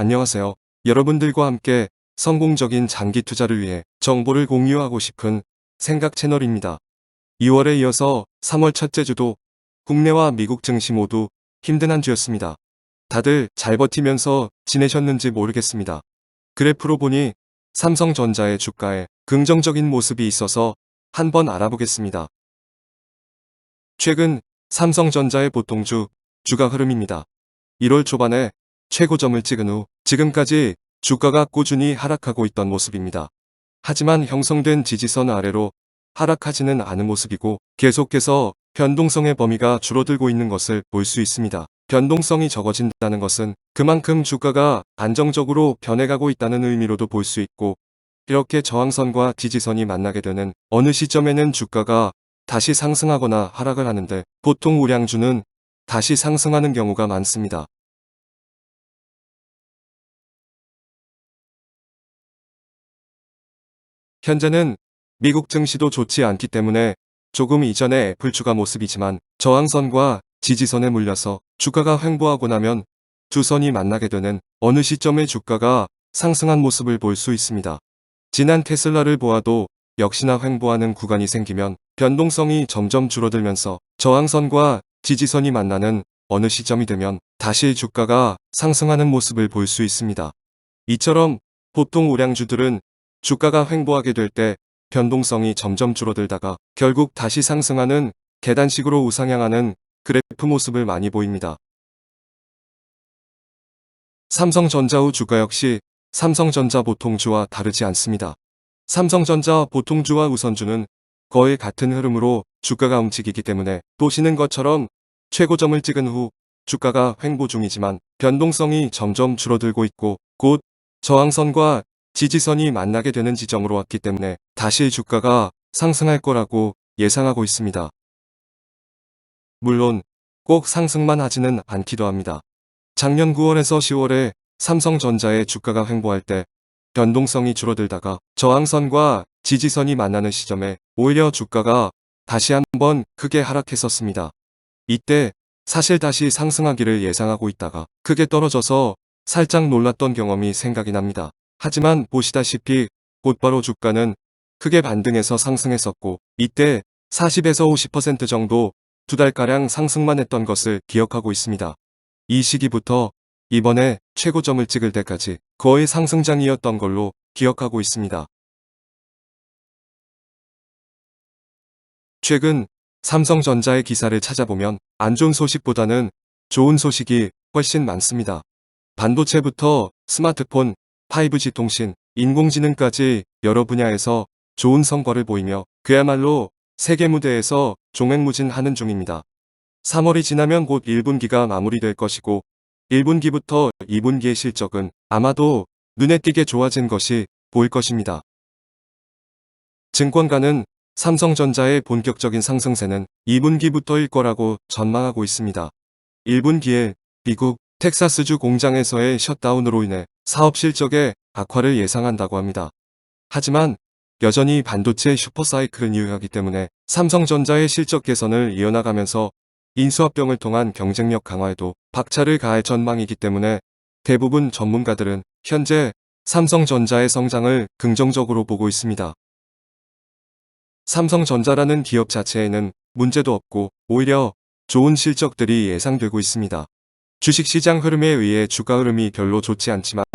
안녕하세요. 여러분들과 함께 성공적인 장기 투자를 위해 정보를 공유하고 싶은 생각 채널입니다. 2월에 이어서 3월 첫째 주도 국내와 미국 증시 모두 힘든 한 주였습니다. 다들 잘 버티면서 지내셨는지 모르겠습니다. 그래프로 보니 삼성전자의 주가에 긍정적인 모습이 있어서 한번 알아보겠습니다. 최근 삼성전자의 보통주 주가 흐름입니다. 1월 초반에 최고점을 찍은 후 지금까지 주가가 꾸준히 하락하고 있던 모습입니다. 하지만 형성된 지지선 아래로 하락하지는 않은 모습이고 계속해서 변동성의 범위가 줄어들고 있는 것을 볼 수 있습니다. 변동성이 적어진다는 것은 그만큼 주가가 안정적으로 변해가고 있다는 의미로도 볼 수 있고, 이렇게 저항선과 지지선이 만나게 되는 어느 시점에는 주가가 다시 상승하거나 하락을 하는데, 보통 우량주는 다시 상승하는 경우가 많습니다. 현재는 미국 증시도 좋지 않기 때문에 조금 이전의 애플주가 모습이지만, 저항선과 지지선에 물려서 주가가 횡보하고 나면 두 선이 만나게 되는 어느 시점에 주가가 상승한 모습을 볼 수 있습니다. 지난 테슬라를 보아도 역시나 횡보하는 구간이 생기면 변동성이 점점 줄어들면서 저항선과 지지선이 만나는 어느 시점이 되면 다시 주가가 상승하는 모습을 볼 수 있습니다. 이처럼 보통 우량주들은 주가가 횡보하게 될 때 변동성이 점점 줄어들다가 결국 다시 상승하는 계단식으로 우상향하는 그래프 모습을 많이 보입니다. 삼성전자 후 주가 역시 삼성전자 보통주와 다르지 않습니다. 삼성전자 보통주와 우선주는 거의 같은 흐름으로 주가가 움직이기 때문에 보시는 것처럼 최고점을 찍은 후 주가가 횡보 중이지만 변동성이 점점 줄어들고 있고, 곧 저항선과 지지선이 만나게 되는 지점으로 왔기 때문에 다시 주가가 상승할 거라고 예상하고 있습니다. 물론 꼭 상승만 하지는 않기도 합니다. 작년 9월에서 10월에 삼성전자의 주가가 횡보할 때 변동성이 줄어들다가 저항선과 지지선이 만나는 시점에 오히려 주가가 다시 한번 크게 하락했었습니다. 이때 사실 다시 상승하기를 예상하고 있다가 크게 떨어져서 살짝 놀랐던 경험이 생각이 납니다. 하지만 보시다시피 곧바로 주가는 크게 반등해서 상승했었고, 이때 40에서 50% 정도 두 달가량 상승만 했던 것을 기억하고 있습니다. 이 시기부터 이번에 최고점을 찍을 때까지 거의 상승장이었던 걸로 기억하고 있습니다. 최근 삼성전자의 기사를 찾아보면 안 좋은 소식보다는 좋은 소식이 훨씬 많습니다. 반도체부터 스마트폰, 5G 통신, 인공지능까지 여러 분야에서 좋은 성과를 보이며 그야말로 세계 무대에서 종횡무진하는 중입니다. 3월이 지나면 곧 1분기가 마무리될 것이고, 1분기부터 2분기의 실적은 아마도 눈에 띄게 좋아진 것이 보일 것입니다. 증권가는 삼성전자의 본격적인 상승세는 2분기부터일 거라고 전망하고 있습니다. 1분기에 미국 텍사스주 공장에서의 셧다운으로 인해 사업 실적의 악화를 예상한다고 합니다. 하지만 여전히 반도체 슈퍼사이클은 유효하기 때문에 삼성전자의 실적 개선을 이어나가면서 인수합병을 통한 경쟁력 강화에도 박차를 가할 전망이기 때문에 대부분 전문가들은 현재 삼성전자의 성장을 긍정적으로 보고 있습니다. 삼성전자라는 기업 자체에는 문제도 없고 오히려 좋은 실적들이 예상되고 있습니다. 주식시장 흐름에 의해 주가 흐름이 별로 좋지 않지만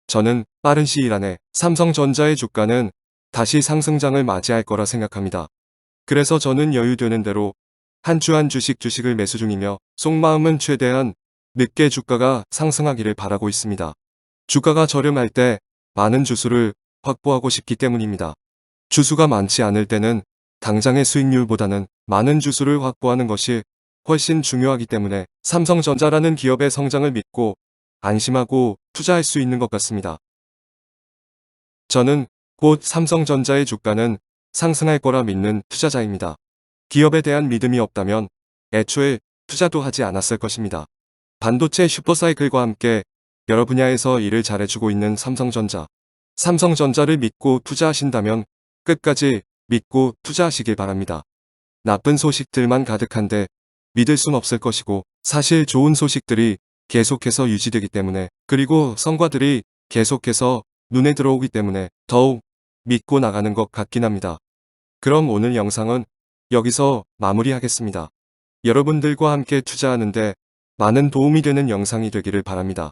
저는 빠른 시일 안에 삼성전자의 주가는 다시 상승장을 맞이할 거라 생각합니다. 그래서 저는 여유되는 대로 한 주 한 주식을 매수 중이며 속마음은 최대한 늦게 주가가 상승하기를 바라고 있습니다. 주가가 저렴할 때 많은 주수를 확보하고 싶기 때문입니다. 주수가 많지 않을 때는 당장의 수익률보다는 많은 주수를 확보하는 것이 훨씬 중요하기 때문에 삼성전자라는 기업의 성장을 믿고 안심하고 투자할 수 있는 것 같습니다. 저는 곧 삼성전자의 주가는 상승할 거라 믿는 투자자입니다. 기업에 대한 믿음이 없다면 애초에 투자도 하지 않았을 것입니다. 반도체 슈퍼사이클과 함께 여러 분야에서 일을 잘해주고 있는 삼성전자를 믿고 투자하신다면 끝까지 믿고 투자하시길 바랍니다. 나쁜 소식들만 가득한데 믿을 순 없을 것이고, 사실 좋은 소식들이 계속해서 유지되기 때문에, 그리고 성과들이 계속해서 눈에 들어오기 때문에 더욱 믿고 나가는 것 같긴 합니다. 그럼 오늘 영상은 여기서 마무리하겠습니다. 여러분들과 함께 투자하는데 많은 도움이 되는 영상이 되기를 바랍니다.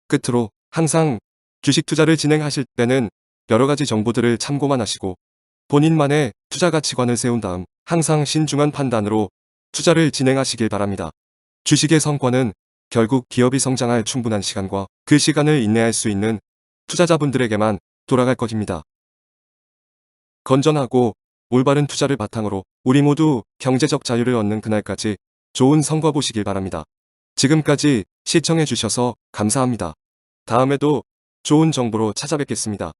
끝으로 항상 주식 투자를 진행하실 때는 여러 가지 정보들을 참고만 하시고 본인만의 투자 가치관을 세운 다음 항상 신중한 판단으로 투자를 진행하시길 바랍니다. 주식의 성과는 결국 기업이 성장할 충분한 시간과 그 시간을 인내할 수 있는 투자자분들에게만 돌아갈 것입니다. 건전하고 올바른 투자를 바탕으로 우리 모두 경제적 자유를 얻는 그날까지 좋은 성과 보시길 바랍니다. 지금까지 시청해 주셔서 감사합니다. 다음에도 좋은 정보로 찾아뵙겠습니다.